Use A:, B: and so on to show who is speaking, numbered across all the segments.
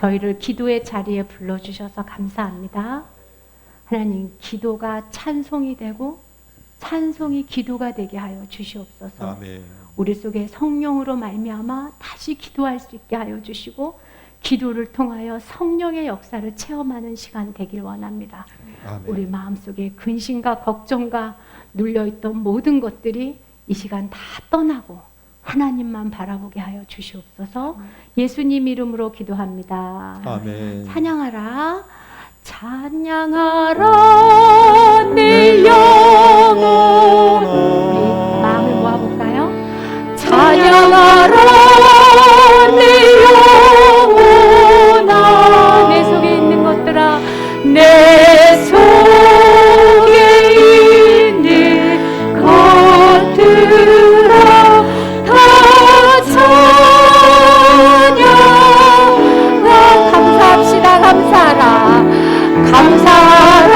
A: 저희를 기도의 자리에 불러주셔서 감사합니다. 하나님, 기도가 찬송이 되고 찬송이 기도가 되게 하여 주시옵소서.
B: 아멘.
A: 우리 속에 성령으로 말미암아 다시 기도할 수 있게 하여 주시고 기도를 통하여 성령의 역사를 체험하는 시간 되길 원합니다.
B: 아멘.
A: 우리 마음속에 근심과 걱정과 눌려있던 모든 것들이 이 시간 다 떠나고 하나님만 바라보게 하여 주시옵소서. 예수님 이름으로 기도합니다.
B: 아멘.
A: 찬양하라. 찬양하라 내 영혼아. 우리 마음을 모아볼까요? 찬양하라 내 영혼아. 내 속에 있는 것들아, 내 속에 있는 것들아 다 찬양. 감사합시다. 감사하라. 감사하라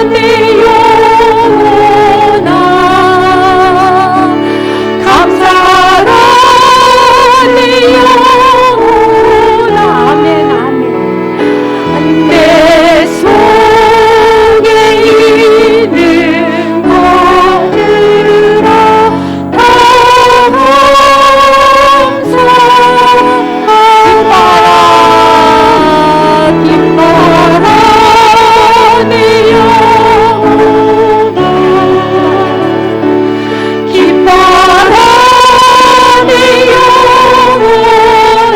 A: 내 영혼아. 감사하라 내 영혼아. 아멘 아멘. 내 속에 있는 것들아 다 감사하라. 기뻐라 내 영혼아. 기뻐라 내 영혼아.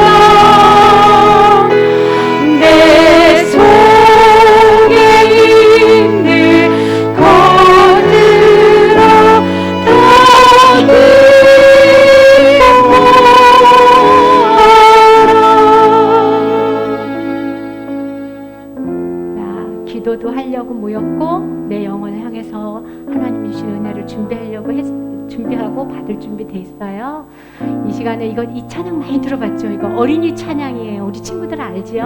A: 내 속에 있는 것들아 다 기뻐하라. 기도도 하려고 모였고 내 영혼을 향해서 하나님 주신 은혜를 준비하고 받을 준비돼 있어요. 이 시간에 이 찬양 많이 들어봤죠? 이거 어린이 찬양이에요. 우리 친구들 알지요?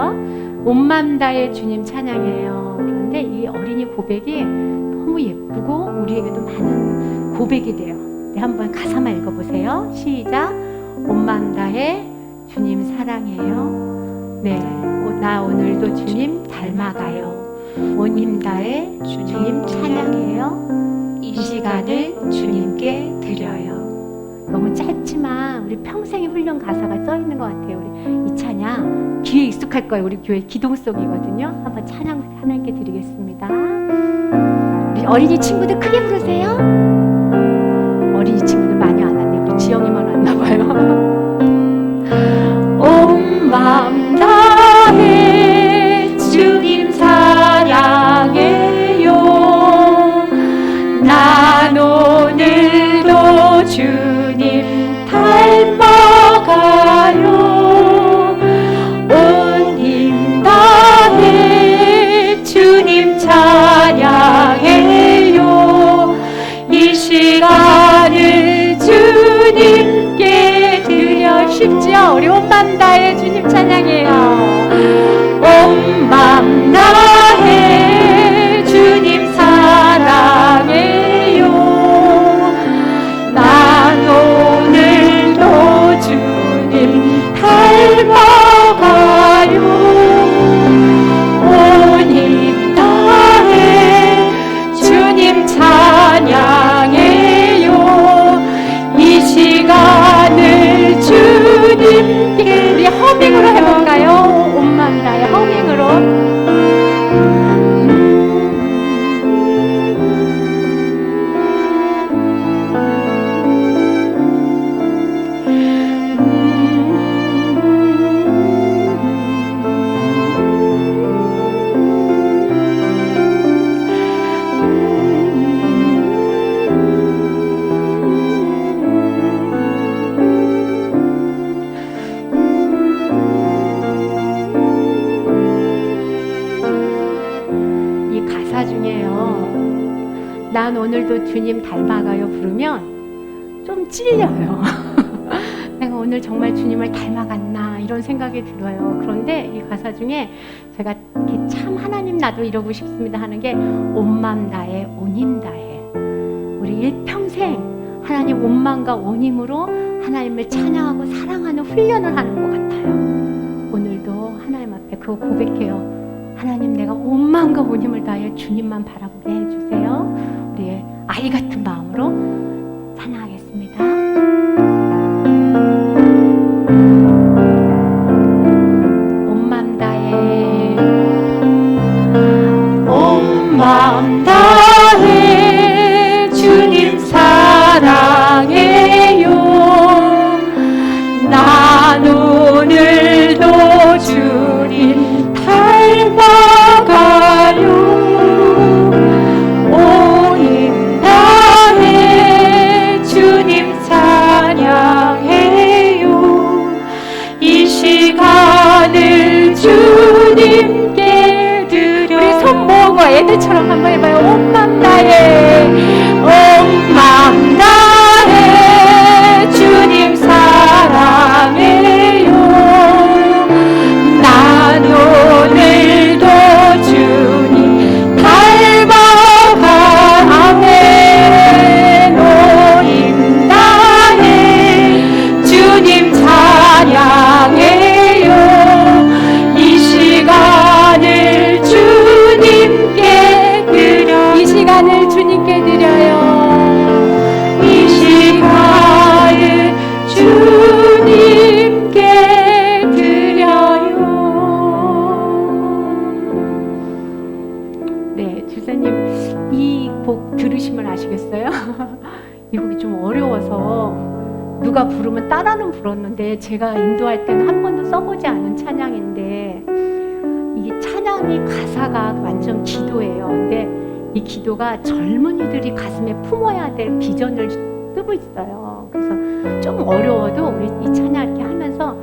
A: 온 맘 다해 주님 찬양이에요. 그런데 이 어린이 고백이 너무 예쁘고 우리에게도 많은 고백이 돼요. 네, 한번 가사만 읽어보세요. 시작. 온 맘 다해 주님 사랑해요. 네, 나 오늘도 주님 닮아가요. 온 힘 다해 주님 찬양해요. 이 시간을 주님께 드려요. 너무 짧지만 우리 평생의 훈련 가사가 써 있는 것 같아요. 우리 이 찬양 귀에 익숙할 거예요. 우리 교회 기동송이거든요. 한번 찬양 하나님께 드리겠습니다. 우리 어린이 친구들 크게 부르세요. 어린이 친구들 많이 안 왔네요. 우리 지영이만 왔나 봐요. 온 마음 다해 주님 사랑해요. 난 오늘도 주님 닮아가요. 온 힘 다해 주님 찬양해요. 이 시간을 주님께 드려. 쉽지요? 우리 온 맘 다해 주님 찬양해요. 온 맘 다해 주님 사랑해요. 난 오늘도 주님 닮아가요. 온 힘 다해 주님 찬양해요. 이 시간을 주님께. 우리 허밍으로 해볼까요? 온 맘 다해 허밍으로. 난 오늘도 주님 닮아가요 부르면 좀 찔려요. 내가 오늘 정말 주님을 닮아갔나 이런 생각이 들어요. 그런데 이 가사 중에 제가 참 하나님 나도 이러고 싶습니다 하는 게 온 맘 다해 온 힘 다해. 우리 일평생 하나님 온 맘과 온 힘으로 하나님을 찬양하고 사랑하는 훈련을 하는 것 같아요. 오늘도 우리도 하나님 앞에 그거 고백해요. 하나님, 내가 온 마음과 온 힘을 다해 주님만 바라보게 해주세요. 우리의 아이 같은 마음으로 찬양하겠습니다. 온 마음 다해, 온 마음 다해 주님 사랑해요. 난 오늘도 주님 닮아가요. 온 힘 다해 주님 찬양해요. 이 시간을 주님께 드려. 우리 손 모으고 애들처럼 한번 해봐요. 온 맘 다해, 온 맘 다해 주님 사랑해요. 난 오늘도 주님 닮아가. 아멘. 온 힘 다해 주님 찬양해요. 이 시간을 주님께 드려. 이 시간을 주님께 드려요. 이 시간을 주님께 드려요. 네, 주사님 이 곡 들으시면 아시겠어요? 이 곡이 좀 어려워서 누가 부르면 따라는 불렀는데 제가 인도할 때는 한 번도 써보지 않은 찬양인데, 이게 찬양이 가사가 완전 기도예요. 근데 이 기도가 젊은이들이 가슴에 품어야 될 비전을 쓰고 있어요. 그래서 좀 어려워도 우리 이 찬양 이렇게 하면서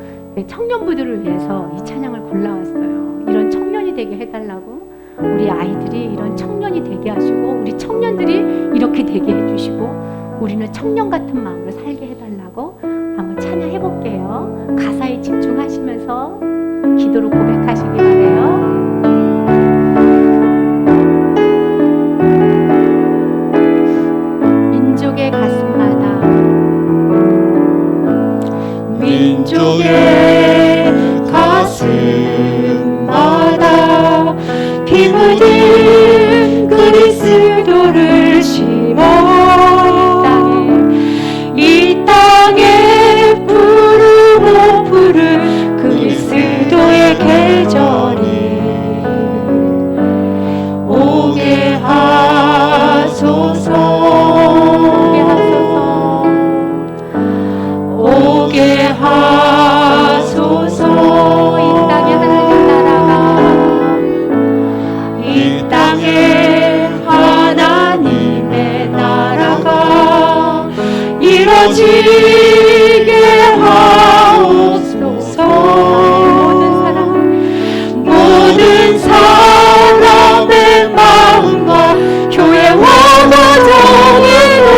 A: 청년부들을 위해서 이 찬양을 골라왔어요. 이런 청년이 되게 해달라고, 우리 아이들이 이런 청년이 되게 하시고, 우리 청년들이 이렇게 되게 해주시고, 우리는 청년 같은 마음으로 살게 해달라고 한번 찬양해 볼게요. 가사에 집중하시면서 기도로 고백하시기 바래요. 민족의 가슴마다, 민족의 가슴마다 피 묻은 그리스도를 심어 이 땅에 부르고 부른 그리스도의 계절이 오게 하소서. 오게 하소서. 이 땅에 하나님 나라가, 이 땅에 하나님의 나라가 이뤄지게 하옵소서. 모든 사람의 마음과 교회와 가정으로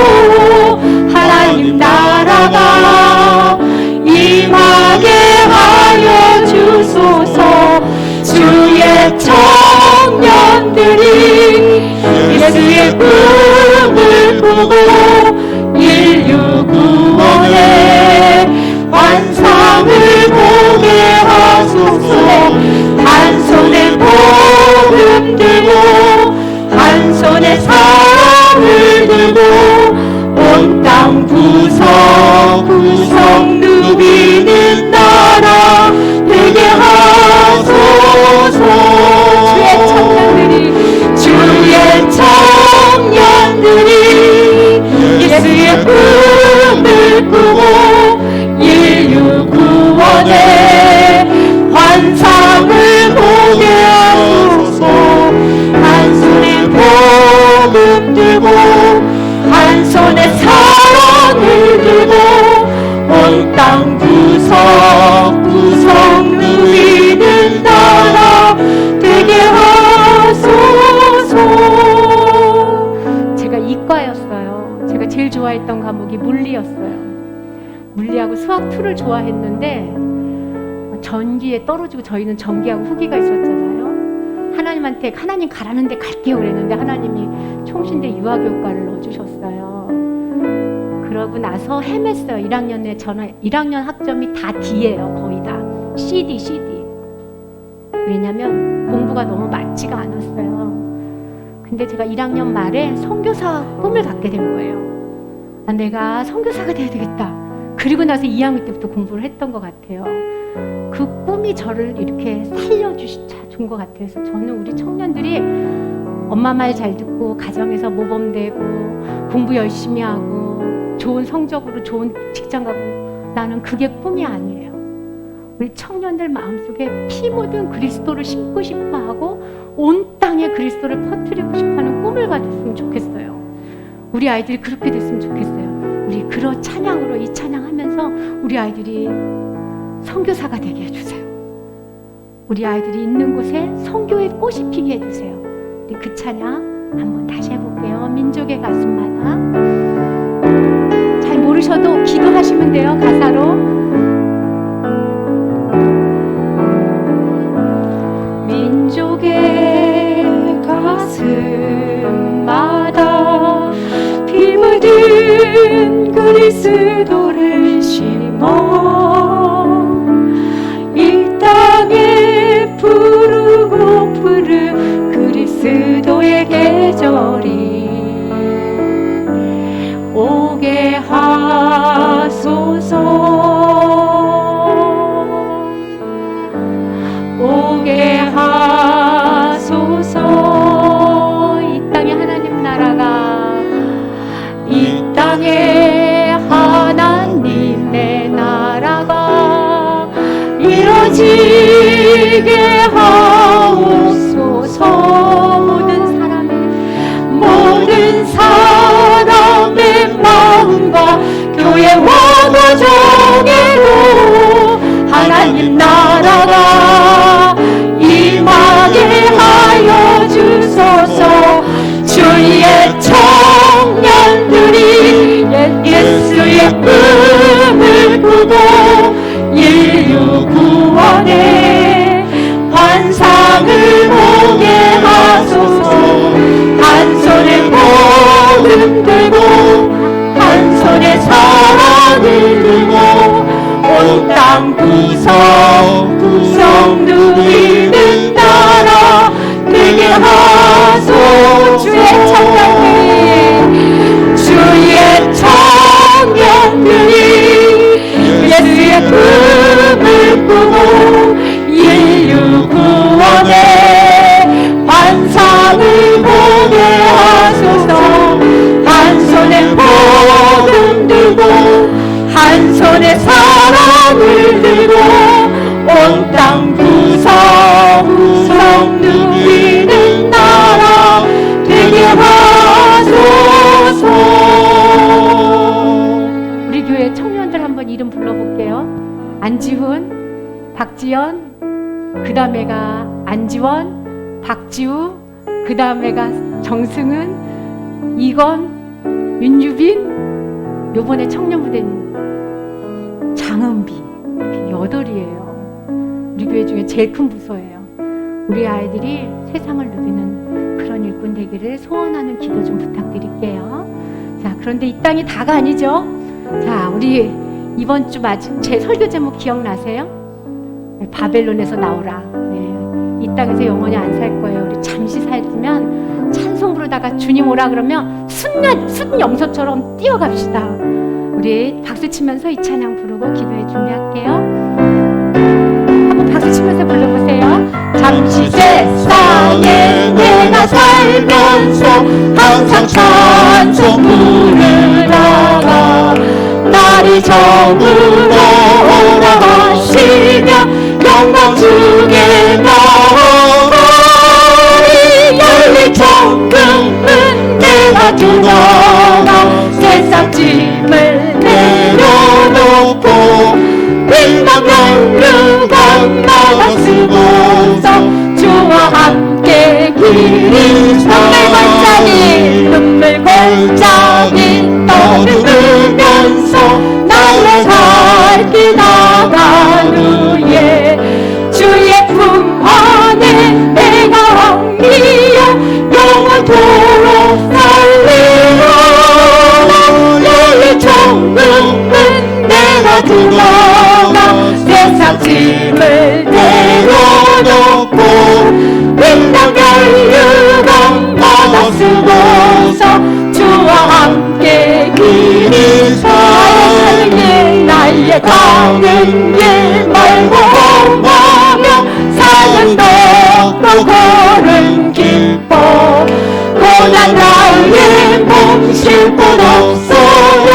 A: 하나님 나라가 임하게 하여 주소서. 주의 청년들이 예수의 꿈을 꾸고 인류 구원의 환상을 보게 하소서. 한 손에 복음 들고 한 손에 사랑을 들고 온 땅 구석구석 누비는 나라 되게 하소서. 주의 청년들이 예수의 꿈을 꾸고 인류 구원의 환상을 보게 하소서. 한 손에 복음 들고 한 손에 사랑을 들고 온 땅 구석구석 누리는 나라 되게 하소서. 제가 이과였어요. 제가 제일 좋아했던 과목이 물리였어요. 물리하고 수학 2를 좋아했는데 전기에 떨어지고, 저희는 전기하고 후기가 있었잖아요. 하나님한테 하나님 가라는 데 갈게요 그랬는데 하나님이 총신대 유아교육과를 넣어주셨어요. 그러고 나서 헤맸어요. 1학년 학점이 다 D예요. 거의 다 CD. 왜냐면 공부가 너무 맞지가 않았어요. 근데 제가 1학년 말에 선교사 꿈을 갖게 된 거예요. 아, 내가 선교사가 돼야 되겠다. 그리고 나서 2학년 때부터 공부를 했던 것 같아요. 그 꿈이 저를 이렇게 살려준 것 같아요. 그래서 저는 우리 청년들이 엄마 말 잘 듣고 가정에서 모범되고 공부 열심히 하고 좋은 성적으로 좋은 직장 가고, 나는 그게 꿈이 아니에요. 우리 청년들 마음속에 피 묻은 그리스도를 심고 싶어하고 온 땅에 그리스도를 퍼뜨리고 싶어하는 꿈을 가졌으면 좋겠어요. 우리 아이들이 그렇게 됐으면 좋겠어요. 우리 그런 찬양으로 이 찬양하면서 우리 아이들이 선교사가 되게 해주세요. 우리 아이들이 있는 곳에 선교의 꽃이 피게 해주세요. 우리 그 찬양 한번 다시 해볼게요. 민족의 가슴마다. 잘 모르셔도 기도하시면 돼요. 가사로. 민족의 가슴마다 피 묻은 그리스도를 심어 이 땅에 푸르고 푸른 그리스도의 계절이 오게 하소서, 오게 하소서. 이 땅에 하나님 나라가, 이 땅에 하나님의 나라가 이루어지게 하옵소서. 모든 사람의 마음과 교회와 가정에도 하나님 나라가 임하게 하여 주소서. 주의 청년들이 예수의 꿈을 꾸고 인류 구원의 환상을 보게 하소서. 한 손에 복음 들고 한 손에 사랑을 들고 온 땅 구석구석 누리는 나라 되게 하소서. 주의 청년들이 예수의 꿈을 꾸고 인류 구원의 환상을 보게 하소서. 한 손에 복음 들고 한 손에 사랑을 들고 온 땅 구석구석 누리는 나라 되게 하소서. 우리 교회 청년들 한번 이름 불러볼게요. 안지훈, 박지연, 그 다음에가 안지원, 박지우, 그 다음에가 정승은, 이건, 윤유빈, 요번에 청년부대는 장은비. 이렇게 8이에요. 우리 교회 중에 제일 큰 부서예요. 우리 아이들이 세상을 누비는 그런 일꾼 되기를 소원하는 기도 좀 부탁드릴게요. 자, 그런데 이 땅이 다가 아니죠. 자, 우리 이번 주 제 설교 제목 기억나세요? 바벨론에서 나오라. 이 땅에서 영원히 안 살 거예요. 우리 잠시 살지만 찬송 부르다가 주님 오라 그러면 순 염소처럼 뛰어갑시다. 우리 박수 치면서 이 찬양 부르고 기도해 준비할게요. 한번 박수 치면서 불러보세요. 잠시 세상에 내가 살면서 항상 찬송 부르다가 날이 저물어 오라 하시며 영광 주게 나가리. 열린 정금은 내가 주너라 세상 짐을 내려놓고 빈방 영류강마다 쓰고서 주와 함께 길이 눈물 골짜기 떠들으면서 나의 살 길 나간 후에 주의 품 안에 내가 엉기어 영원토록 살리라. 열린 정금은 내가 들어가 세상 짐을 내려
B: 내려놓고 빛나며 유감 받아 쓰고서 주와 함께 길을 나의 가는 길 말고 험하며 사는 것도 걸음 기뻐 고난 나의 몸 쉴 곳 없어요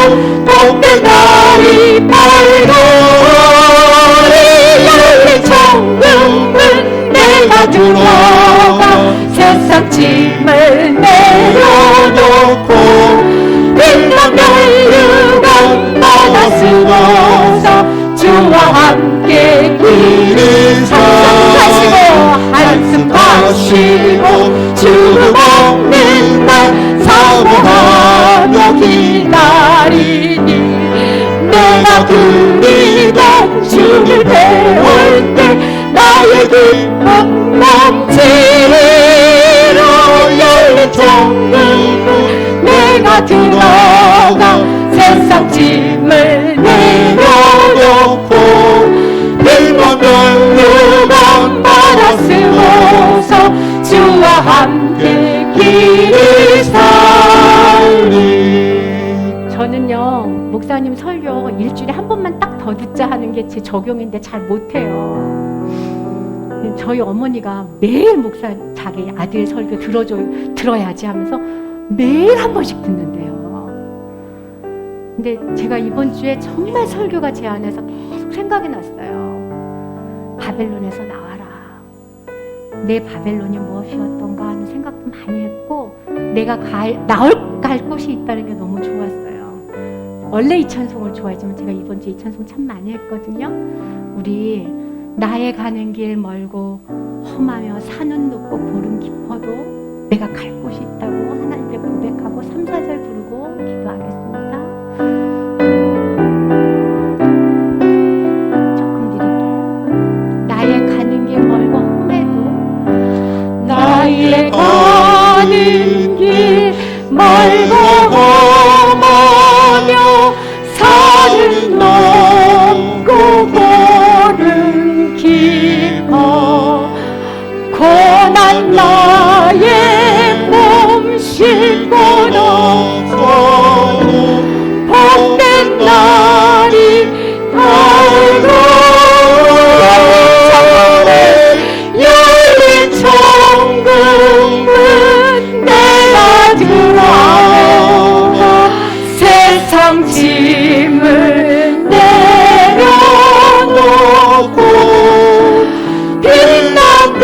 B: 복된 날이 밝고 열린 천국은 내가 들어가 세상 짐을 내려놓고 빛나며 유감 받아 쓰고서 주와 함께 길을 찬송하시고 한숨 마시고 주를 먹는 날 사모하며 기다리니 내가 그리던 주를 배울 때 나의 기쁨 넘치리라 열린 천국은 내가 들어가 세상 짐을 내려놓고 빛나며 유감 받아 쓰고서 주와 함께 길을 살리.
A: 저는요 목사님 설교 일주일에 한 번만 딱 더 듣자 하는 게 제 적용인데 잘 못해요. 저희 어머니가 매일 목사 자기 아들 설교 들어야지 하면서 매일 한 번씩 듣는데요. 근데 제가 이번 주에 정말 설교가 제 안에서 계속 생각이 났어요. 바벨론에서 나와라. 내 바벨론이 무엇이었던가 하는 생각도 많이 했고 내가 갈 곳이 있다는 게 너무 좋았어요. 원래 이 찬송을 좋아했지만 제가 이번 주에 이 찬송 참 많이 했거든요. 우리 나의 가는 길 멀고 험하며 산은 높고 고름 깊어도 내가 갈 곳이 있다고 하나님께 고백하고 3, 4절 부르고 기도하겠습니다. 조금 드릴게요. 나의 가는 길 멀고 험해도
B: 나의 가는 길 멀고 험하며 산은 높고 고름 깊어 고난 나의 몸 쉴 곳 없어 복된 날이 밝고 열린 천국은 내가 들어가 세상 짐을 내려놓고 빛난 별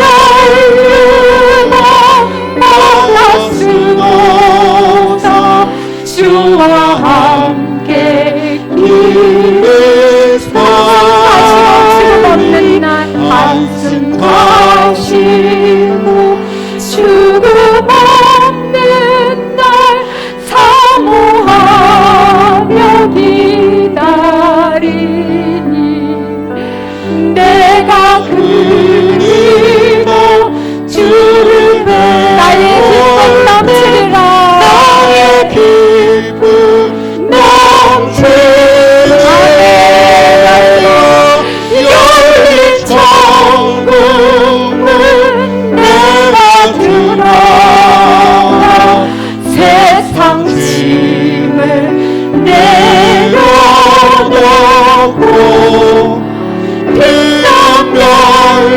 B: 유감 받아 쓰고서 주와 함께 길을 살리 한숨 가시고 죽음 없는 날 사모하며 기다리니 내가 그리고 주를 배워 나의 기쁨 넘치리라 나의 기쁨 넘치리라 열린 천국은 내가 들어가 세상 짐을 내려놓고 빛나며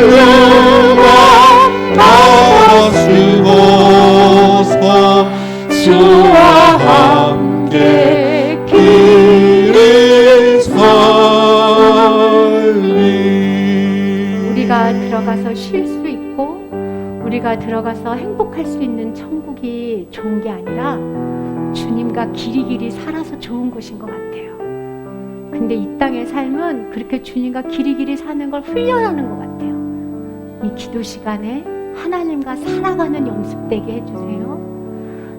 B: 유감 받아 쓰고서 주와 함께 길을 살리.
A: 우리가 들어가서 쉴 수 있고 우리가 들어가서 행복할 수 있는 천국이 좋은 게 아니라 주님과 길이길이 살아서 좋은 곳인 것 같아요. 근데 이 땅의 삶은 그렇게 주님과 길이길이 사는 걸 훈련하는 것 같아요. 이 기도 시간에 하나님과 살아가는 연습되게 해주세요.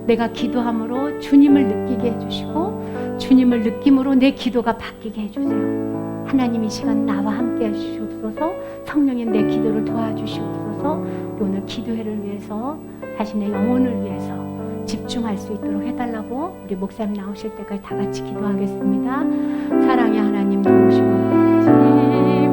A: 내가 기도함으로 주님을 느끼게 해주시고 주님을 느낌으로 내 기도가 바뀌게 해주세요. 하나님 이 시간 나와 함께 해주시옵소서. 성령님 내 기도를 도와주시옵소서. 오늘 기도회를 위해서 자신의 영혼을 위해서 집중할 수 있도록 해달라고 우리 목사님 나오실 때까지 다 같이 기도하겠습니다. 사랑의 하나님 도우시고 짐을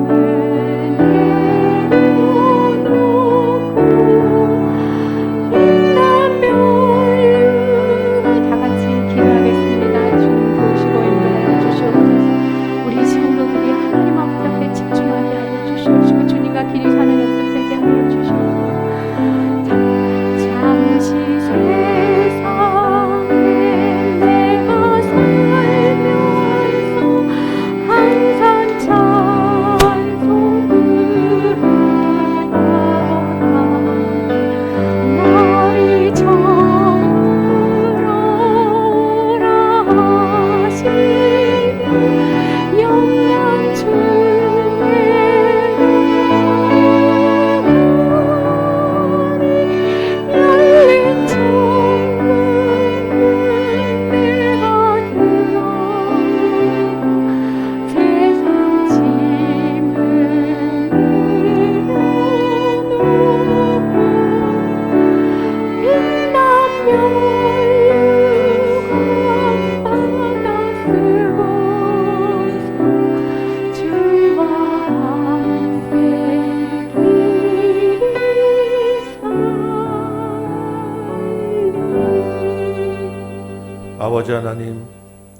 B: 아버지 하나님,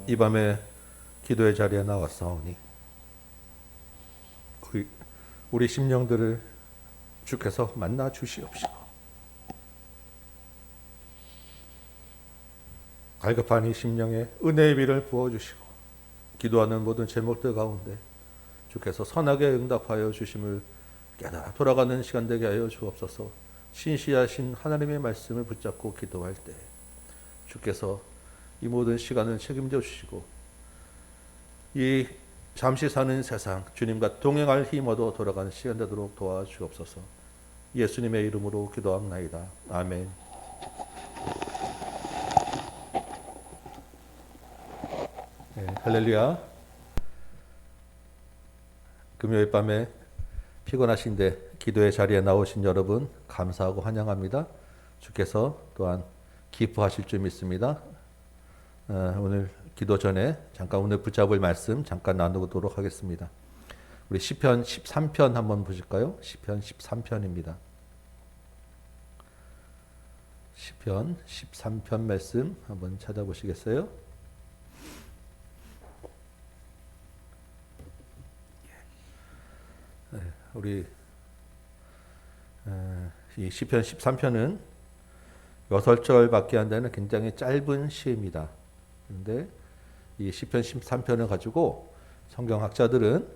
B: 이 밤에 기도의 자리에 나왔사오니 우리 심령들을 주께서 만나 주시옵시고, 갈급한 이 심령에 은혜의 비를 부어주시고, 기도하는 모든 제목들 가운데 주께서 선하게 응답하여 주심을 깨달아 돌아가는 시간 되게 하여 주옵소서. 신실하신 하나님의 말씀을 붙잡고 기도할 때 주께서 이 모든 시간을 책임져 주시고, 이 잠시 사는 세상 주님과 동행할 힘 얻어 돌아가는 시간 되도록 도와주옵소서. 예수님의 이름으로 기도합나이다. 아멘. 네, 할렐루야. 금요일 밤에 피곤하신데 기도의 자리에 나오신 여러분 감사하고 환영합니다. 주께서 또한 기뻐하실 줄 믿습니다. 오늘 기도 전에 잠깐 오늘 붙잡을 말씀 잠깐 나누도록 하겠습니다. 우리 시편 13편 한번 보실까요? 시편 13편입니다. 시편 13편 말씀 한번 찾아보시겠어요? 우리 이 시편 13편은 6절밖에 안 되는 굉장히 짧은 시입니다. 그런데 이 시편 13편을 가지고 성경학자들은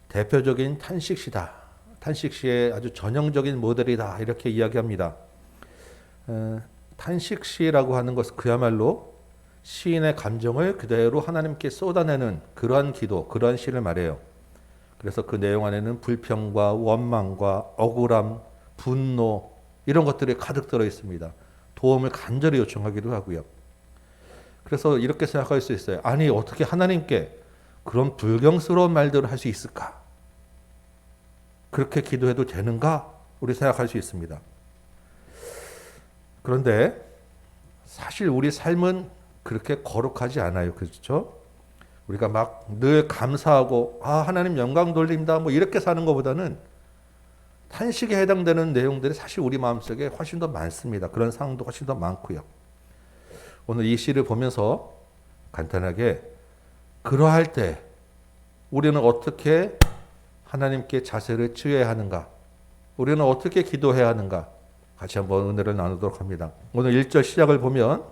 B: 대표적인 탄식시다, 탄식시의 아주 전형적인 모델이다 이렇게 이야기합니다. 탄식시라고 하는 것은 그야말로 시인의 감정을 그대로 하나님께 쏟아내는 그러한 기도, 그러한 시를 말해요. 그래서 그 내용 안에는 불평과 원망과 억울함, 분노 이런 것들이 가득 들어 있습니다. 도움을 간절히 요청하기도 하고요. 그래서 이렇게 생각할 수 있어요. 아니 어떻게 하나님께 그런 불경스러운 말들을 할 수 있을까? 그렇게 기도해도 되는가? 우리 생각할 수 있습니다. 그런데 사실 우리 삶은 그렇게 거룩하지 않아요. 그렇죠? 우리가 막 늘 감사하고 하나님 영광 돌립니다 뭐 이렇게 사는 것보다는 탄식에 해당되는 내용들이 사실 우리 마음속에 훨씬 더 많습니다. 그런 상황도 훨씬 더 많고요. 오늘 이 시를 보면서 간단하게 그러할 때 우리는 어떻게 하나님께 자세를 취해야 하는가, 우리는 어떻게 기도해야 하는가 같이 한번 은혜를 나누도록 합니다. 오늘 1절 시작을 보면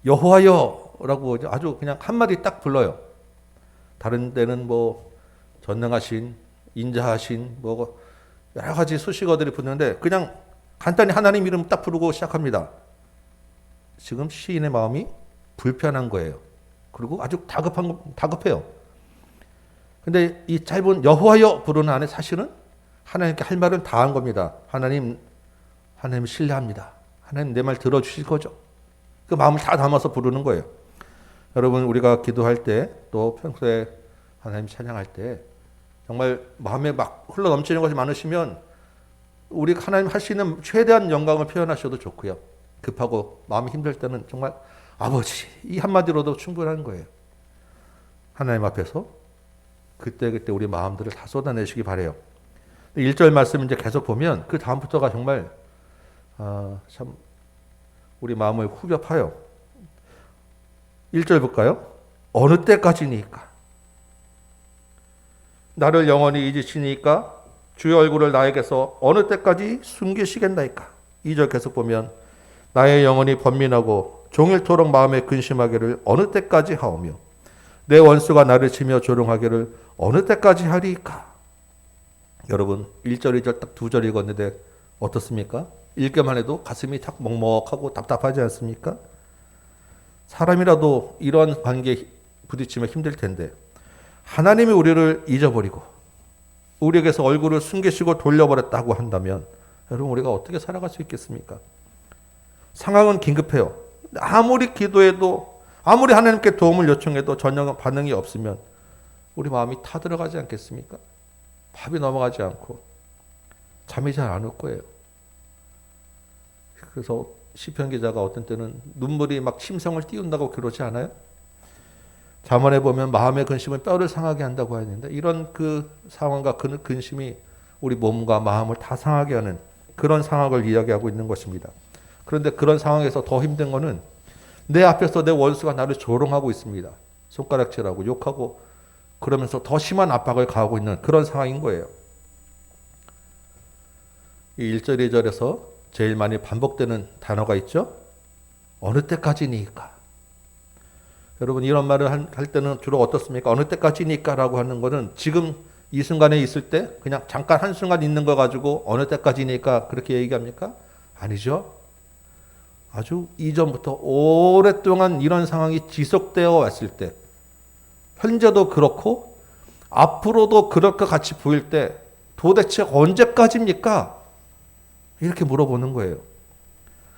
B: 여호와여 라고 아주 그냥 한마디 딱 불러요. 다른 데는 뭐 전능하신, 인자하신 뭐 여러 가지 수식어들이 붙는데 그냥 간단히 하나님 이름 딱 부르고 시작합니다. 지금 시인의 마음이 불편한 거예요. 그리고 아주 다급해요. 근데 이 짧은 여호와여 부르는 안에 사실은 하나님께 할 말은 다 한 겁니다. 하나님 신뢰합니다. 하나님 내 말 들어주실 거죠. 그 마음을 다 담아서 부르는 거예요. 여러분 우리가 기도할 때 또 평소에 하나님 찬양할 때 정말 마음에 막 흘러넘치는 것이 많으시면 우리 하나님 할 수 있는 최대한 영광을 표현하셔도 좋고요. 급하고 마음이 힘들 때는 정말 아버지 이 한마디로도 충분한 거예요. 하나님 앞에서 그때 우리 마음들을 다 쏟아내시기 바라요. 1절 말씀 이제 계속 보면 그 다음부터가 정말 참 우리 마음을 후벼 파요. 1절 볼까요? 어느 때까지니까? 나를 영원히 잊으시니까 주의 얼굴을 나에게서 어느 때까지 숨기시겠나이까? 2절 계속 보면 나의 영혼이 번민하고 종일토록 마음에 근심하기를 어느 때까지 하오며 내 원수가 나를 치며 조롱하기를 어느 때까지 하리이까? 여러분 1절 2절 딱 2절 읽었는데 어떻습니까? 읽기만 해도 가슴이 탁 먹먹하고 답답하지 않습니까? 사람이라도 이런 관계에 부딪히면 힘들 텐데 하나님이 우리를 잊어버리고 우리에게서 얼굴을 숨기시고 돌려버렸다고 한다면 여러분 우리가 어떻게 살아갈 수 있겠습니까? 상황은 긴급해요. 아무리 기도해도 아무리 하나님께 도움을 요청해도 전혀 반응이 없으면 우리 마음이 타들어가지 않겠습니까? 밥이 넘어가지 않고 잠이 잘 안 올 거예요. 그래서 시편 기자가 어떤 때는 눈물이 막 심성을 띄운다고 그러지 않아요? 잠언에 보면 마음의 근심은 뼈를 상하게 한다고 하는데 이런 그 상황과 그 근심이 우리 몸과 마음을 다 상하게 하는 그런 상황을 이야기하고 있는 것입니다. 그런데 그런 상황에서 더 힘든 거는 내 앞에서 내 원수가 나를 조롱하고 있습니다. 손가락질하고 욕하고 그러면서 더 심한 압박을 가하고 있는 그런 상황인 거예요. 이 1절, 2절에서 제일 많이 반복되는 단어가 있죠. 어느 때까지니까. 여러분 이런 말을 할 때는 주로 어떻습니까? 어느 때까지니까 라고 하는 것은 지금 이 순간에 있을 때 그냥 잠깐 한순간 있는 거 가지고 어느 때까지니까 그렇게 얘기합니까? 아니죠. 아주 이전부터 오랫동안 이런 상황이 지속되어 왔을 때, 현재도 그렇고 앞으로도 그럴 것 같이 보일 때 도대체 언제까지입니까? 이렇게 물어보는 거예요.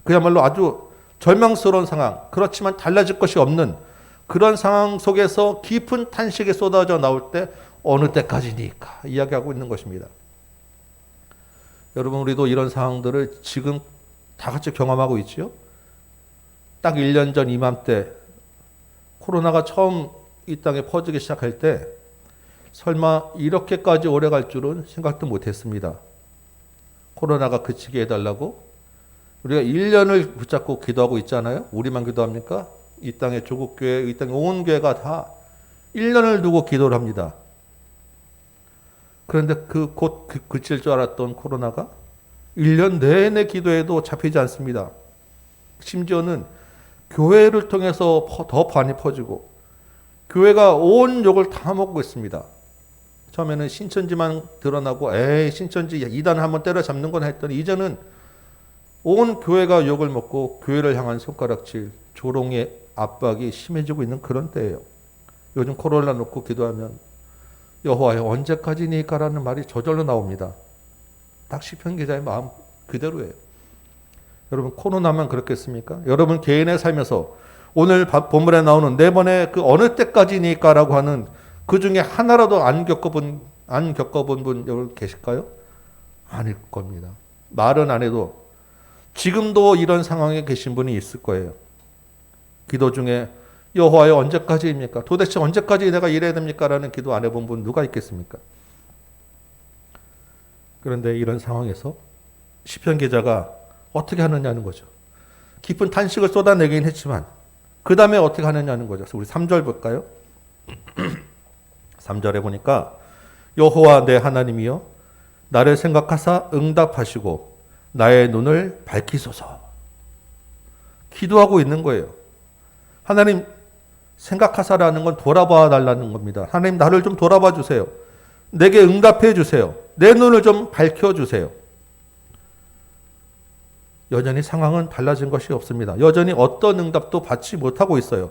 B: 그야말로 아주 절망스러운 상황, 그렇지만 달라질 것이 없는 그런 상황 속에서 깊은 탄식이 쏟아져 나올 때 어느 때까지니까 이야기하고 있는 것입니다. 여러분 우리도 이런 상황들을 지금 다 같이 경험하고 있지요. 딱 1년 전 이맘때 코로나가 처음 이 땅에 퍼지기 시작할 때 설마 이렇게까지 오래 갈 줄은 생각도 못했습니다. 코로나가 그치게 해달라고 우리가 1년을 붙잡고 기도하고 있잖아요. 우리만 기도합니까? 이 땅의 조국교회, 이 땅의 온 교회가 다 1년을 두고 기도를 합니다. 그런데 곧 그칠 줄 알았던 코로나가 1년 내내 기도해도 잡히지 않습니다. 심지어는 교회를 통해서 더 많이 퍼지고 교회가 온 욕을 다 먹고 있습니다. 처음에는 신천지만 드러나고 에이 신천지 이단 한번 때려잡는 건 했더니 이제는 온 교회가 욕을 먹고 교회를 향한 손가락질, 조롱의 압박이 심해지고 있는 그런 때예요. 요즘 코로나 놓고 기도하면 여호와여 언제까지니까라는 말이 저절로 나옵니다. 딱 시편 기자의 마음 그대로예요. 여러분 코로나만 그렇겠습니까? 여러분 개인의 삶에서 오늘 본문에 나오는 네 번의 그 어느 때까지니까라고 하는 그 중에 하나라도 안 겪어본 분 여러분 계실까요? 아닐 겁니다. 말은 안 해도 지금도 이런 상황에 계신 분이 있을 거예요. 기도 중에 여호와여 언제까지입니까? 도대체 언제까지 내가 이래야 됩니까? 라는 기도 안 해본 분 누가 있겠습니까? 그런데 이런 상황에서 시편 기자가 어떻게 하느냐는 거죠. 깊은 탄식을 쏟아내긴 했지만 그 다음에 어떻게 하느냐는 거죠. 우리 3절 볼까요? 3절에 보니까 여호와 내 하나님이여 나를 생각하사 응답하시고 나의 눈을 밝히소서. 기도하고 있는 거예요. 하나님 생각하사라는 건 돌아봐 달라는 겁니다. 하나님 나를 좀 돌아봐 주세요. 내게 응답해 주세요. 내 눈을 좀 밝혀 주세요. 여전히 상황은 달라진 것이 없습니다. 여전히 어떤 응답도 받지 못하고 있어요.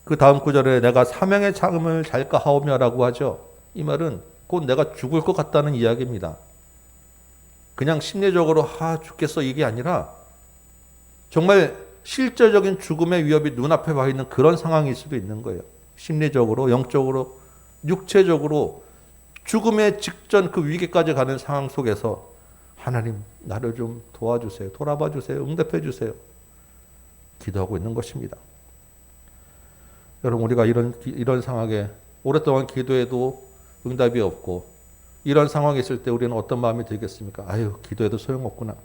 B: 그 다음 구절에 내가 사명의 잠을 잘까 하오며라고 하죠. 이 말은 곧 내가 죽을 것 같다는 이야기입니다. 그냥 심리적으로 죽겠어 이게 아니라 정말 실제적인 죽음의 위협이 눈앞에 와 있는 그런 상황일 수도 있는 거예요. 심리적으로, 영적으로, 육체적으로 죽음의 직전 그 위기까지 가는 상황 속에서 하나님 나를 좀 도와주세요. 돌아봐 주세요. 응답해 주세요. 기도하고 있는 것입니다. 여러분 우리가 이런 상황에 오랫동안 기도해도 응답이 없고 이런 상황에 있을 때 우리는 어떤 마음이 들겠습니까? 아유 기도해도 소용없구나.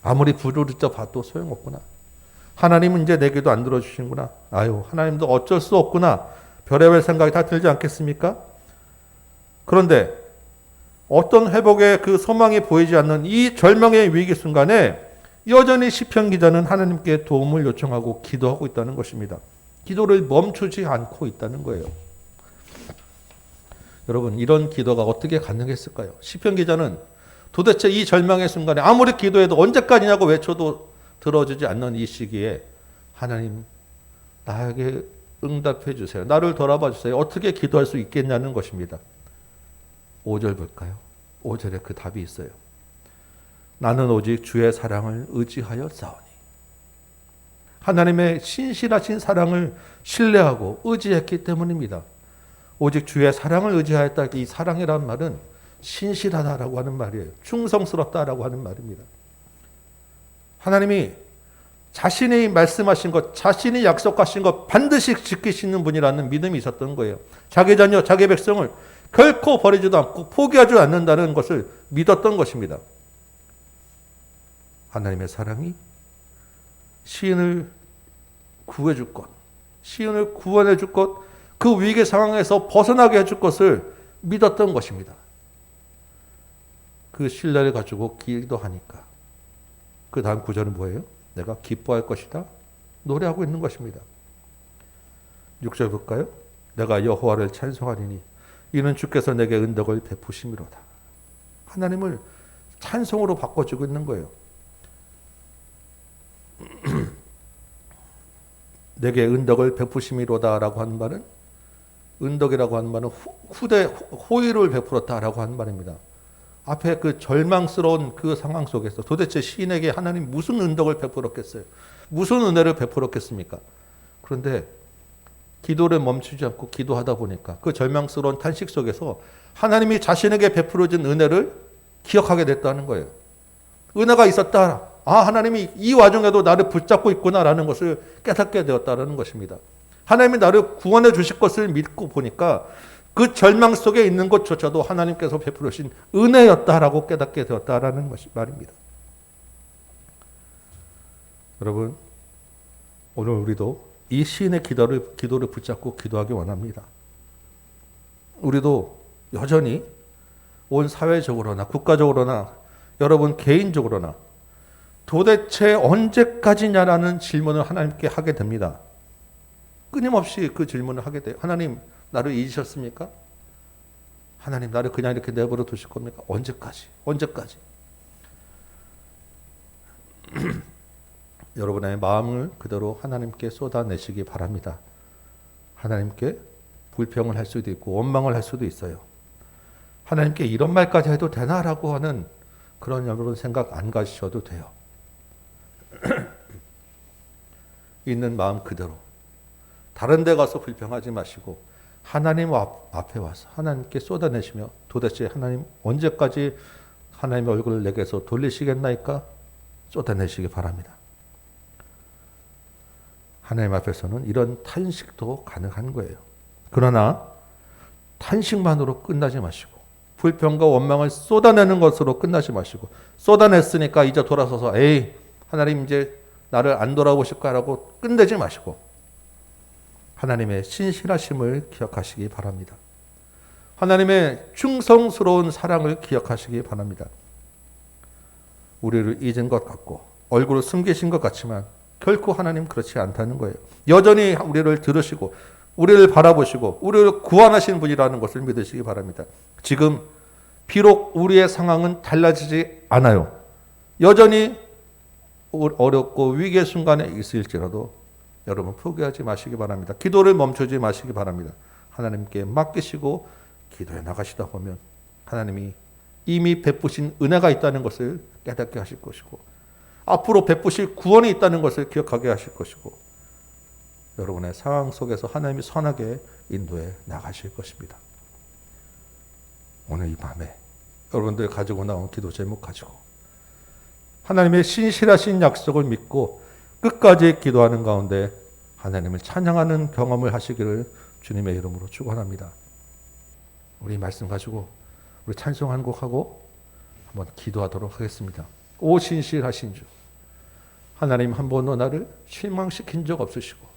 B: 아무리 부르짖어 봐도 소용없구나. 하나님은 이제 내 기도 안 들어주시는구나. 아유 하나님도 어쩔 수 없구나. 별의별 생각이 다 들지 않겠습니까? 그런데 어떤 회복의 그 소망이 보이지 않는 이 절망의 위기 순간에 여전히 시편 기자는 하나님께 도움을 요청하고 기도하고 있다는 것입니다. 기도를 멈추지 않고 있다는 거예요. 여러분 이런 기도가 어떻게 가능했을까요? 시편 기자는 도대체 이 절망의 순간에 아무리 기도해도 언제까지냐고 외쳐도 들어주지 않는 이 시기에 하나님 나에게 응답해 주세요. 나를 돌아봐 주세요. 어떻게 기도할 수 있겠냐는 것입니다. 5절 볼까요? 5절에 그 답이 있어요. 나는 오직 주의 사랑을 의지하여 싸우니. 하나님의 신실하신 사랑을 신뢰하고 의지했기 때문입니다. 오직 주의 사랑을 의지하였다. 이 사랑이라는 말은 신실하다라고 하는 말이에요. 충성스럽다라고 하는 말입니다. 하나님이 자신이 말씀하신 것, 자신이 약속하신 것 반드시 지키시는 분이라는 믿음이 있었던 거예요. 자기 자녀, 자기 백성을 결코 버리지도 않고 포기하지 않는다는 것을 믿었던 것입니다. 하나님의 사랑이 시인을 구해줄 것, 시온을 구원해 줄 것, 그 위기 상황에서 벗어나게 해줄 것을 믿었던 것입니다. 그 신뢰를 가지고 기도하니까 그 다음 구절은 뭐예요? 내가 기뻐할 것이다. 노래하고 있는 것입니다. 6절 볼까요? 내가 여호와를 찬송하리니 이는 주께서 내게 은덕을 베푸심이로다. 하나님을 찬송으로 바꿔주고 있는 거예요. 내게 은덕을 베푸심이로다라고 하는 말은, 은덕이라고 하는 말은 후대 호의를 베풀었다라고 하는 말입니다. 앞에 그 절망스러운 그 상황 속에서 도대체 시인에게 하나님 무슨 은덕을 베풀었겠어요? 무슨 은혜를 베풀었겠습니까? 그런데 기도를 멈추지 않고 기도하다 보니까 그 절망스러운 탄식 속에서 하나님이 자신에게 베풀어준 은혜를 기억하게 됐다는 거예요. 은혜가 있었다. 아, 하나님이 이 와중에도 나를 붙잡고 있구나라는 것을 깨닫게 되었다는 것입니다. 하나님이 나를 구원해 주실 것을 믿고 보니까 그 절망 속에 있는 것조차도 하나님께서 베풀으신 은혜였다라고 깨닫게 되었다라는 말입니다. 여러분, 오늘 우리도 이 시인의 기도를 붙잡고 기도하기 원합니다. 우리도 여전히 온 사회적으로나 국가적으로나 여러분 개인적으로나 도대체 언제까지냐라는 질문을 하나님께 하게 됩니다. 끊임없이 그 질문을 하게 돼요. 하나님, 나를 잊으셨습니까? 하나님, 나를 그냥 이렇게 내버려 두실 겁니까? 언제까지? 언제까지? 여러분의 마음을 그대로 하나님께 쏟아내시기 바랍니다. 하나님께 불평을 할 수도 있고 원망을 할 수도 있어요. 하나님께 이런 말까지 해도 되나라고 하는 그런 여러분 생각 안 가지셔도 돼요. 있는 마음 그대로 다른 데 가서 불평하지 마시고 하나님 앞에 와서 하나님께 쏟아내시며 도대체 하나님 언제까지 하나님의 얼굴을 내게서 돌리시겠나이까 쏟아내시기 바랍니다. 하나님 앞에서는 이런 탄식도 가능한 거예요. 그러나 탄식만으로 끝나지 마시고 불평과 원망을 쏟아내는 것으로 끝나지 마시고 쏟아냈으니까 이제 돌아서서 에이 하나님 이제 나를 안 돌아보실까라고 끝내지 마시고 하나님의 신실하심을 기억하시기 바랍니다. 하나님의 충성스러운 사랑을 기억하시기 바랍니다. 우리를 잊은 것 같고 얼굴을 숨기신 것 같지만 결코 하나님 그렇지 않다는 거예요. 여전히 우리를 들으시고 우리를 바라보시고 우리를 구원하신 분이라는 것을 믿으시기 바랍니다. 지금 비록 우리의 상황은 달라지지 않아요. 여전히 어렵고 위기의 순간에 있을지라도 여러분 포기하지 마시기 바랍니다. 기도를 멈추지 마시기 바랍니다. 하나님께 맡기시고 기도해 나가시다 보면 하나님이 이미 베푸신 은혜가 있다는 것을 깨닫게 하실 것이고 앞으로 베푸실 구원이 있다는 것을 기억하게 하실 것이고 여러분의 상황 속에서 하나님이 선하게 인도해 나가실 것입니다. 오늘 이 밤에 여러분들 가지고 나온 기도 제목 가지고 하나님의 신실하신 약속을 믿고 끝까지 기도하는 가운데 하나님을 찬양하는 경험을 하시기를 주님의 이름으로 축원합니다. 우리 말씀 가지고 우리 찬송 한 곡하고 한번 기도하도록 하겠습니다. 오 신실하신 주, 하나님 한 번도 나를 실망시킨 적 없으시고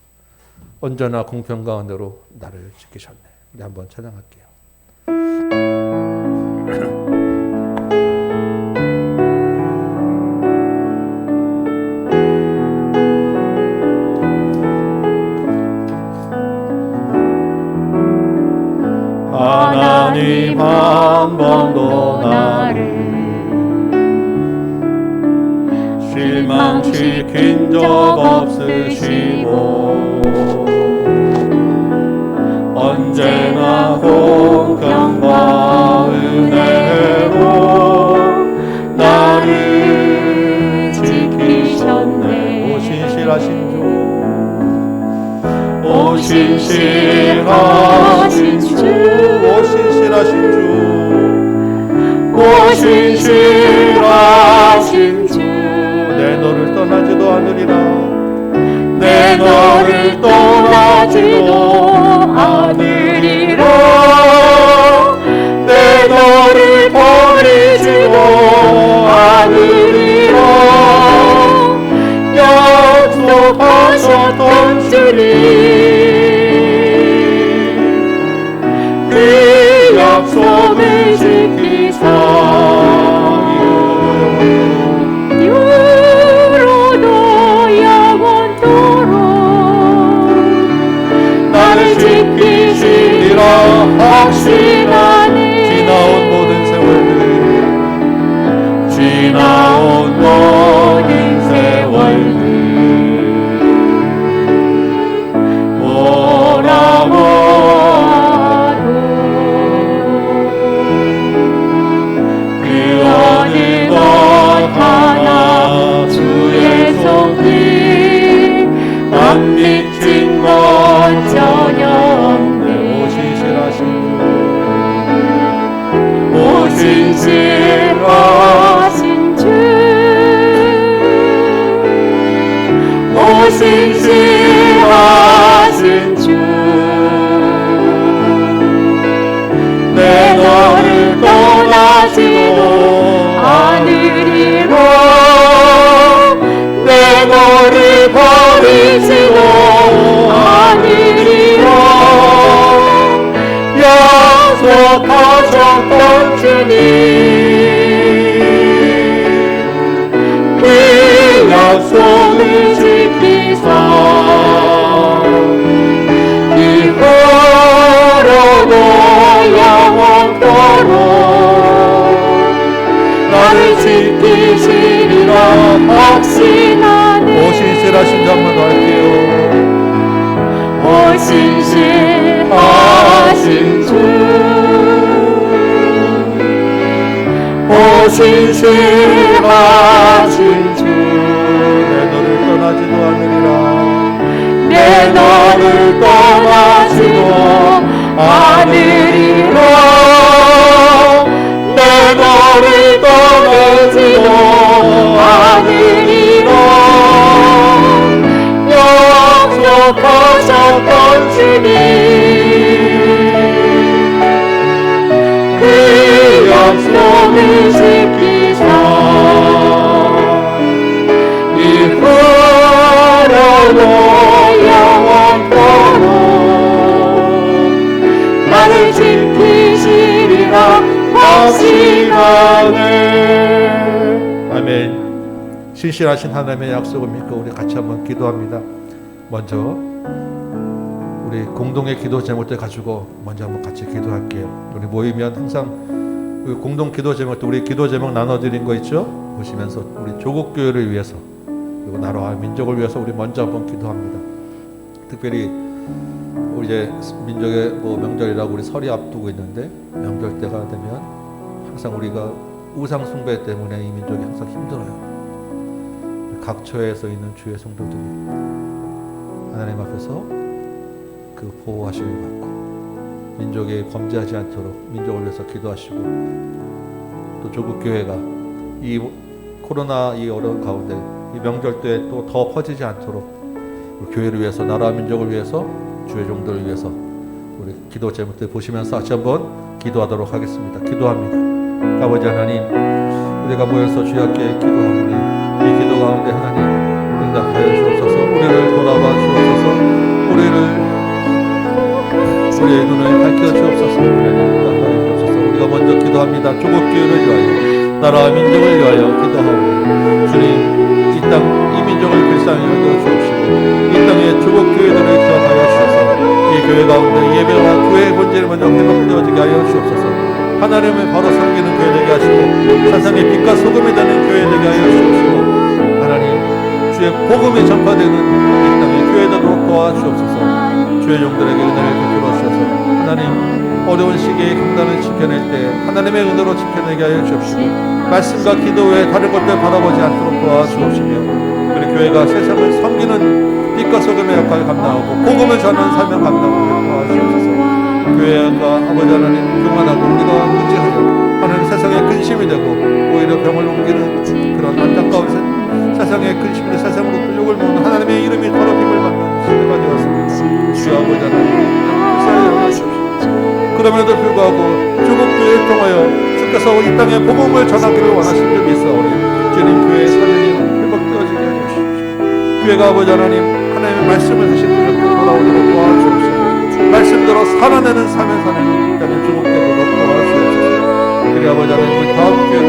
B: 언제나 공평 가운데로 나를 지키셨네. 우리 한번 찬양할게요.
C: 하나님 한 번도 나를 실망시킨 적 없으시고 언제나 공평과 은혜로 나를 지키셨네.
B: 오 신실하신 주,
C: 오 신실하신 주,
B: 오 신실하신 주,
C: 오 신실하신 주,
B: 내 너를 떠나지도 않으리라.
C: 내 너를 떠나지도 않으리라. 내 너를 버리지도 않으리라. 약속하셨던 신실하신 주, 오 신실하신 주, 내 너를 떠나지도 않으리라, 내 너를 버리지도 않으리라. 약속하셨던 주님, 그 약속을 지키사 이후로도 영원토록 나를 지키시리라 확신하네.
B: 오 신실하신 주 한번 더 할게요.
C: 오 신실하신 주, 오 신실하신 주,
B: 내 너를 떠나지도 않으리라,
C: 내 너를 떠나지도 않으리라, 내 너를 떠나지도 않으리라. 약속하셨던 주님, 그 약속을 지키사 이후로도 영원토록 나를 지키시리라 확신하네.
B: 아멘. 신실하신 하나님의 약속을 믿고 우리 같이 한번 기도합니다. 먼저 우리 공동의 기도 제목들 가지고 먼저 한번 같이 기도할게요. 우리 모이면 항상 우리 공동 기도 제목도 우리 기도 제목 나눠드린 거 있죠? 보시면서 우리 조국 교회를 위해서 그리고 나라와 민족을 위해서 우리 먼저 한번 기도합니다. 특별히 우리 이제 민족의 명절이라고 우리 설이 앞두고 있는데 명절 때가 되면 항상 우리가 우상 숭배 때문에 이 민족이 항상 힘들어요. 각 처에서 있는 주의 성도들이 하나님 앞에서 그 보호하심을 받고 민족에 범죄하지 않도록 민족을 위해서 기도하시고 또 조국교회가 이 코로나 이 어려운 가운데 이 명절 때 또 더 퍼지지 않도록 우리 교회를 위해서 나라와 민족을 위해서 주의 종들을 위해서 우리 기도 제목들 보시면서 같이 한번 기도하도록 하겠습니다. 기도합니다. 아버지 하나님, 우리가 모여서 주님께 기도하오니 이 기도 가운데 하나님 응답하여 주옵소서. 우리를 돌아봐 주옵소서. 우리의 눈을 밝혀 주옵소서. 우리를 응답하여 주옵소서. 우리가 먼저 기도합니다. 조국교회를 위하여 나라와 민족을 위하여 기도하오니 주님, 이 땅 이 민족을 불쌍히 여겨 주옵시고 이 땅의 조국교회들을 기억하여 주셔서 이 교회 가운데 예배와 교회의 본질을 먼저 회복되어지게 하여 주옵소서. 하나님을 바로 섬기는 교회 되게 하시고 세상의 빛과 소금이 되는 교회 되게 하여 주옵시고 하나님 주의 복음이 전파되는 이 땅의 교회들로 도와주옵소서. 주의 종들에게 은혜를 베풀어 주셔서 하나님 어려운 시기에 강단을 지켜낼 때 하나님의 은혜로 지켜내게 하여 주옵시고 말씀과 기도 외에 다른 것들 바라보지 않도록 도와주옵시며 그리고 교회가 세상을 섬기는 빛과 소금의 역할을 감당하고 복음을 전하는 사명 감당하고 도와주옵소서. 교회가 아버지 하나님 교만하고 우리가 무지하여 하나님 세상에 근심이 되고 오히려 병을 옮기는 그런 안타까운 세상의 근심으로 세상으로 욕을 먹는 하나님의 이름이 더럽힘을 받는 시대가 되었습니다. 주여 아버지 하나님 불쌍히 여겨주십시오. 그럼에도 불구하고 조국교회를 통하여 주께서 이 땅에 복음을 전하기를 원하신 점이 있사오니 주님 교회의 사명이 회복되어지게 해주십시오. 교회가 아버지 하나님 하나님의 말씀을 다시 들고 돌아오도록 도와주옵시고 말씀대로 살아내는 사명이 이 땅에 조국되도록 도와주옵소서. 그리 아버지 하나님 우리 다음 교회를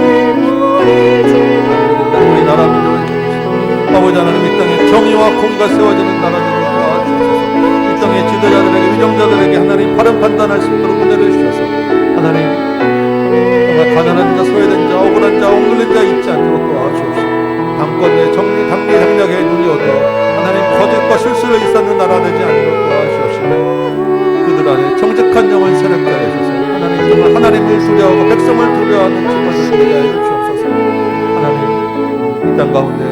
B: 우리 나라 민족을 기쁘시고 아버지 하나님 이 땅에 정의와 공의가 세워지는 나라들을 도와주옵소서. 이 땅의 지도자들에게 위정자들에게 하나님 바른 판단할 수 있도록 은혜를 주셔서 하나님 정말 가난한 자, 소외된 자, 억울한 자, 억눌린 자 있지 않도록 도와주옵시고 당권의 정리, 당리, 행력에 눈이 어두워 하나님 거짓과 실수를 일삼는 나라 되지 않도록 도와주옵시고 그들 안에 정직한 영을 세력하게 하셔서 하나님 정말 하나님을 두려워하고 백성을 두려워하는 직원을 되게 하여 주옵소서. 하나님 이 땅 가운데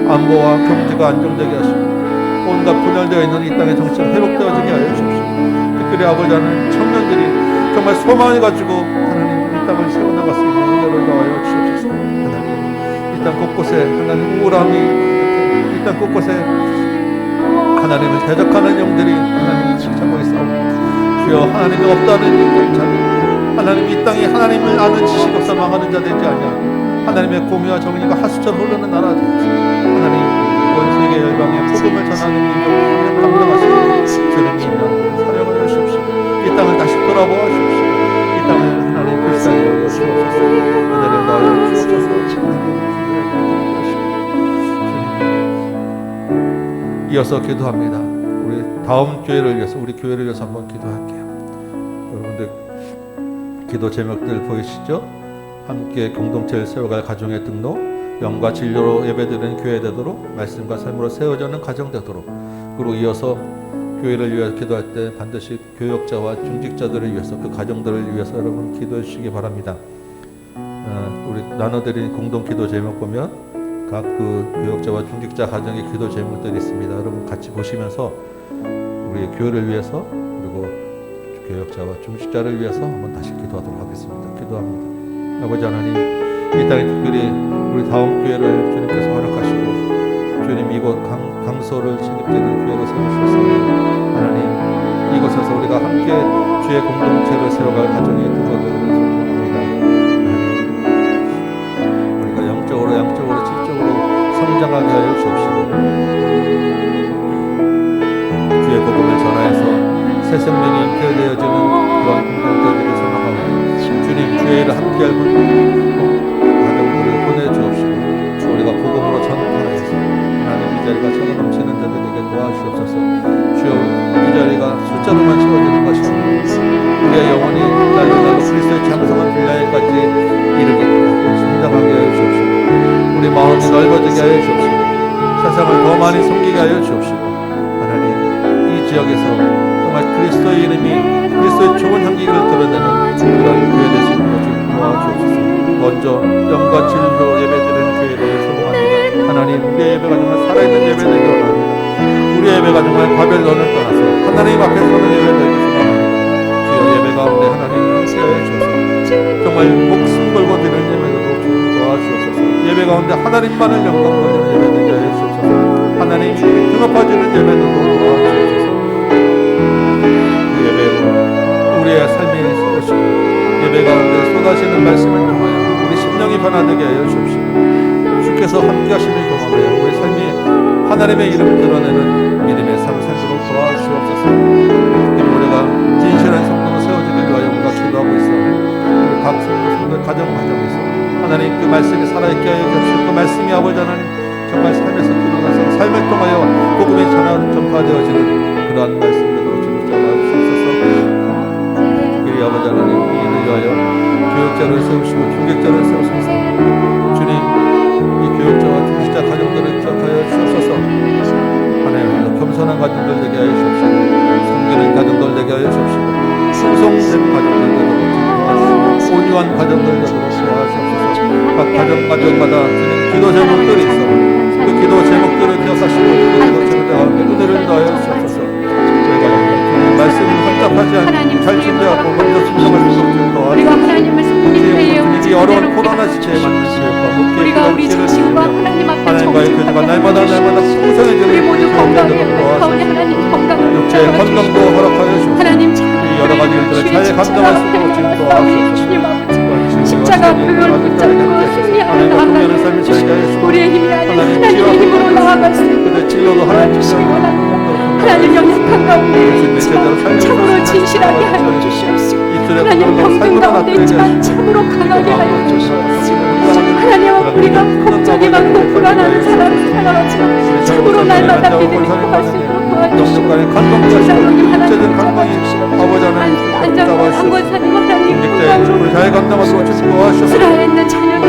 B: 안보와 경제가 안정되게 하시고 온갖 분열되어 있는 이 땅의 정치가 회복되어지게 하여 주십시오. 특별히 아버지 하나님 청년들이 정말 소망을 가지고 하나님 땅을 세워나갈 수 있는 은혜를 더하여 주옵소서. 하나님 이 땅 곳곳에 하나님 우울함이 이 땅 곳곳에 하나님을 대적하는 영들이 하나님을 찾고 있사옵니다. 주여 하나님이 없다는 일들 찾는 하나님 이 땅에 하나님을 아는 지식 없어 망하는 자 되지 아니하고 하나님의 공의와 정의가 하수처럼 흐르는 나라 되지 하나님 온 세계 열방에 복음을 전하는 민족을 감당하시고 주님 이 땅을 사랑하여 주십시오. 이 땅을 다시 돌아보아 주십시오. 이 땅을 하나님 불쌍히 여겨 주옵소서. 은혜를 더하여 주옵소서. 이어서 기도합니다. 우리 다음 교회를 위해서 우리 교회를 위해서 한번 기도할게요. 여러분들 기도 제목들 보이시죠? 함께 공동체를 세워갈 가정의 등록, 영과 진료로 예배드리는 교회 되도록 말씀과 삶으로 세워지는 가정 되도록 그리고 이어서 교회를 위해 기도할 때 반드시 교역자와 중직자들을 위해서 그 가정들을 위해서 여러분 기도해 주시기 바랍니다. 우리 나눠드린 공동 기도 제목 보면 각 그 교역자와 중직자 가정의 기도 제목들이 있습니다. 여러분 같이 보시면서 우리 교회를 위해서 그리고 교역자와 중직자를 위해서 한번 다시 기도하도록 하겠습니다. 기도합니다. 아버지 하나님 이 땅에 특별히 우리 다음 교회를 주님께서 허락하시고 주님 이곳 강소를 책임지는 교회로 세우셨습니다. 하나님 이곳에서 우리가 함께 주의 공동체를 세워갈 가정의 등거들을 소망합니다. 하나님 우리가 영적으로 양적으로 질적으로 성장하게 하여 주옵시고 주의 복음을 전하여서 새 생명이 잉태되어지는 그런 공동체들을 소망하고 주님 주의 일을 함께할 가정들을 보내주옵시고 우리가 복음으로 전파해서 하나님 이 자리가 차고 넘치는 자들에게 도와주옵소서. 주여 이 자리가 숫자로만 채워지는 것이 아니라 우리의 영혼이 날로 그리스도의 장성한 분야에까지 이르게 성장하게 하여 주옵시고 우리 마음이 넓어지게 하여 주옵시고 세상을 더 많이 섬기게 하여 주옵시고 하나님 이 지역에서 정말 그리스도의 이름이 그리스도의 좋은 향기를 드러내는 그런 교회 될 수 있는 것을 도와주옵소서. 먼저 영과 진리로 예배드리는 교회를 소망합니다. 하나님 우리의 예배가 정말 살아있는 예배 되기를 원합니다. 우리의 예배가 정말 바벨론을 떠나서 하나님 앞에 서는 예배 되기를 소망합니다. 주여 예배 가운데 하나님 함께하여 주옵소서. 정말 목숨 걸고 드리는 예배로 도와주옵소서. 예배 가운데 하나님만을 영광 돌리는 예배 되게 하여 주옵소서. 하나님 등업해주는 예배로 도와주옵소서. 그 예배로 우리의 삶이 쏟으시고 예배 가운데 쏟아지는 말씀을 통하여 우리 심령이 변화되게 하여 주옵시고 주께서 함께 하심을 경험하여 우리 삶이 하나님의 이름을 드러내는 믿음의 삶을 살도록 도와주옵소서. 특히 우리가 진실한 성도로 세워지길 위하여 우리가 기도하고 있어 우리 각 성도 가정에서 하나님 그 말씀이 살아있게 하여 주옵시고 그 말씀이 아버지 하나님 정말 삶에서 드러나서 삶을 통하여 복음이 전파되어지는 그러한 말씀들로 주님 잡아주옵소서. 특별히 아버지 하나님 이를 위하여 교역자를 세우시고 중직자를 세우소서. 주님 이 교역자와 중직자 가정들을 기억하여 주옵소서. 하나님 겸손한 가정들 되게 하여 주옵시고 섬기는 가정들 되게 하여 주옵시고 충성된 가정들 되도록 도와주시고 온유한 가정들 되도록 도와주옵소서. 각 가정마다 주님 기도 제목들이 있어 그 기도 제목들을 기억하시고 그 기도 제목들 가운데 은혜를 더하여 주옵소서. 저희가 주님 말씀을 혼잡하지 않고 잘 준비하고 먼저 순종할 수 있도록 도와주옵소서.
A: 우리가 하나님을 섬길 때에
B: 이 어려운 코로나 시대에 맞는 교육과 목회의
A: 우리가 우리
B: 기도를
A: 자신과
B: 드리며
A: 하나님 앞에
B: 하나님과의 교제가 날마다 풍성해지는
A: 우리 모두 건강해
B: 도와주옵소서.
A: 가운데 하나님 건강을
B: 육체의 건강도 허락하여 주옵소서.
A: 하나님
B: 이 여러 가지 일들을 잘 감당할 수 있도록 주님 도와주옵소서.
A: 주님 아버지 십자가 그걸 붙잡고 승리하며 나아가는 우리의 힘이 아닌 하나님의 힘으로 나아갈 수 있도록
B: 그대 진로도 하나님
A: 주시기 원합니다. 하나님 연약한 가운데 있지만 참으로 진실하게 하여 주시옵시고 하나님 병든 가운데 있지만 참으로 강하게 하여 주시옵시고 하나님 우리가 걱정이 많고 불안한 사람을 살아가지만 참으로 날마다 믿음이 구할 수 있도록 도와주시고 지사님 하나님 잡아주시고 안전한 강권사님 하나님 건강으로
B: 잘 감당하도록 주님 도와주옵소서.
A: 살아있는 자녀들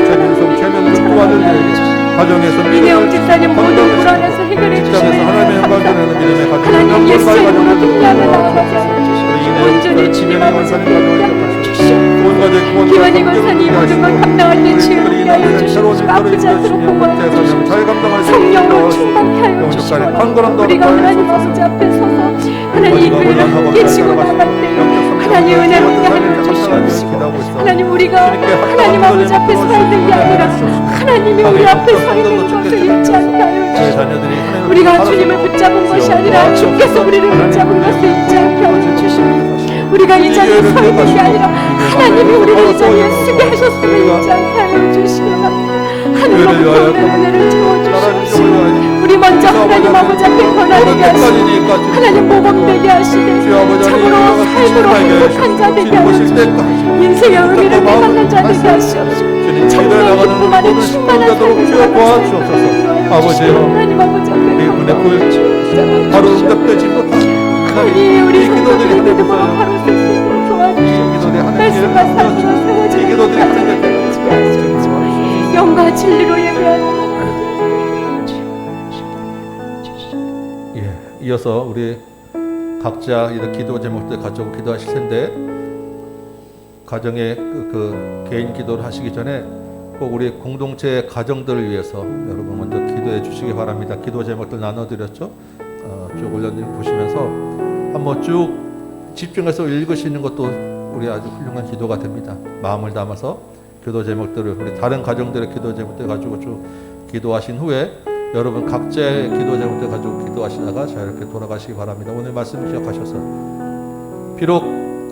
B: 최면을 도와드리고 가정에서
A: 이내영 집사님 모든 불안에서 해결해
B: 직장에서
A: 주시면
B: 하나님의 영광
A: 감사합니다.
B: 드리는 믿음의 가정
A: 하나님 예수 이름으로 통제하며 나아가게 하여
B: 우리
A: 주시옵시고
B: 이내영
A: 온전히
B: 집사님
A: 주님
B: 지면의
A: 아버지
B: 원사님 가정을
A: 함께 주시옵시고
B: 온 가족
A: 기원이 권사님 모든 걸 감당할 때 지혜롭게 하여 주시옵시고 아프지 않도록 보호하여
B: 잘
A: 주시옵시고
B: 감당할 수
A: 성령으로
B: 있도록
A: 충만케 하여
B: 영적간에
A: 주시고
B: 강건함도
A: 우리가
B: 더하여
A: 하나님
B: 주옵소서.
A: 아버지 앞에 서서 하나님 이 교회를 함께 지고 나갈 때 하나님 은혜롭게 하여 주시옵시고 하나님 우리가 하나님 아버지 앞에 서 있는 게 아니라 하나님이 우리 앞에 서 있는 것을 잊지 않게 하여 주시옵시고 우리가 주님을 붙잡은 것이 아니라 주께서 우리를 붙잡은 것을 잊지 않게 하여 주시옵시고 우리가 이 자리에 서 있는 게 아니라 하나님이 우리를 이 자리에 쓰게 하셨음을 잊지 않게 하여 주시기 바랍니다. 하늘로부터 은혜를 채워주시옵시고 우리 먼저 하나님 아버지 앞에 권하게 하시고 하나님 모범되게 하시되 참으로 삶으로 행복한 자 되게 하여 주시고 인생의 의미를 깨닫는 자 되게 하시옵시고 참으로 기쁨 안에 충만한 삶을 살아가시옵소서.
B: 아버지요,
A: 하나님 아버지 앞에
B: 은혜 보여주시옵소서. 바로 응답되지 못한
A: 아니 우리 기도들이 믿음으로 바로 쓸 수 있도록 도와주시옵소서. 말씀과 삶으로 세워지는 것을 하시옵소서. 영과 진리로 예배하는
B: 이어서 우리 각자 이런 기도 제목들 가지고 기도하실 텐데 가정의 그 개인 기도를 하시기 전에 꼭 우리 공동체 가정들을 위해서 여러분 먼저 기도해 주시기 바랍니다. 기도 제목들 나눠드렸죠. 쭉 올려보시면서 한번 쭉 집중해서 읽으시는 것도 우리 아주 훌륭한 기도가 됩니다. 마음을 담아서 기도 제목들을 우리 다른 가정들의 기도 제목들 가지고 쭉 기도하신 후에 여러분 각자의 기도 제목들 가지고 기도하시다가 자유롭게 돌아가시기 바랍니다. 오늘 말씀 기억하셔서 비록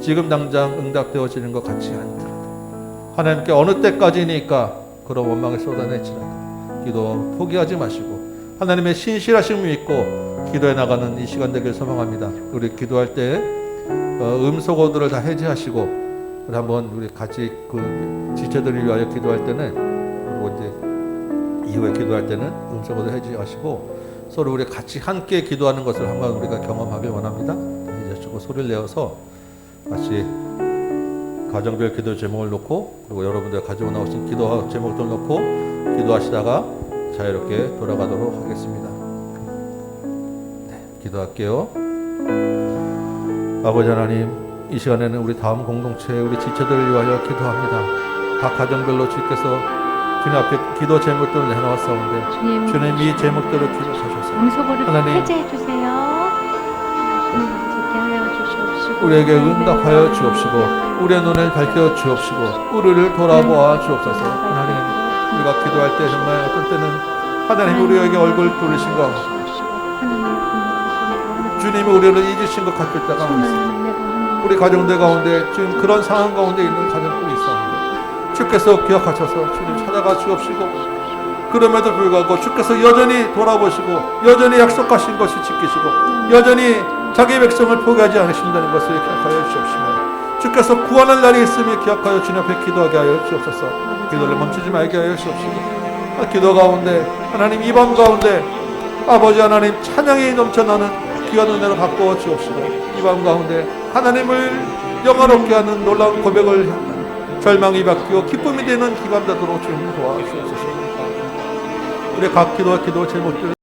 B: 지금 당장 응답되어지는 것 같지 않더라도 하나님께 어느 때까지니까 그런 원망을 쏟아내지라도 기도 포기하지 마시고 하나님의 신실하심을 믿고 기도해 나가는 이 시간 되길 소망합니다. 우리 기도할 때 음소거들을 다 해제하시고 우리 한번 우리 같이 그 지체들을 위하여 기도할 때는 그리고 이제 이후에 기도할 때는 음성으로 해주시고 서로 우리 같이 함께 기도하는 것을 한번 우리가 경험하길 원합니다. 이제 조금 소리를 내어서 같이 가정별 기도 제목을 놓고 그리고 여러분들 가지고 나오신 기도 제목들 놓고 기도하시다가 자유롭게 돌아가도록 하겠습니다. 네, 기도할게요. 아버지 하나님, 이 시간에는 우리 다음 공동체 우리 지체들을 위하여 기도합니다. 각 가정별로 주께서 주님 앞에 기도 제목들을 내놓았사온데 주님 이 제목들을 기록하셔서
A: 음소거를
B: 하나님,
A: 해제해 주세요. 지게 하여 주시옵시고
B: 우리에게 응답하여 주옵시고 우리의 눈을 밝혀 주옵시고 우리를 돌아보아 주옵소서. 하나님, 우리가 기도할 때 정말 어떤 때는 하나님 우리에게 얼굴 돌리신 것 주님이 우리를 잊으신 것 같을 때가 있습니다. 우리 가정들 가운데 지금 그런 상황 가운데 있는 가정들이 있었는데 주께서 기억하셔서 주님 찾아가 주옵시고 그럼에도 불구하고 주께서 여전히 돌아보시고 여전히 약속하신 것을 지키시고 여전히 자기 백성을 포기하지 않으신다는 것을 기억하여 주옵시며 주께서 구원할 날이 있음을 기억하여 주님 앞에 기도하게 하여 주옵소서. 기도를 멈추지 말게 하여 주옵시고 기도 가운데 하나님 이 밤 가운데 아버지 하나님 찬양이 넘쳐나는 귀한 은혜로 바꾸어 주옵시고 이 밤 가운데 하나님을 영화롭게 하는 놀라운 고백을 향한 절망이 바뀌어 기쁨이 되는 기간 되도록 주님 도와주옵소서. 우리 각 기도 제목들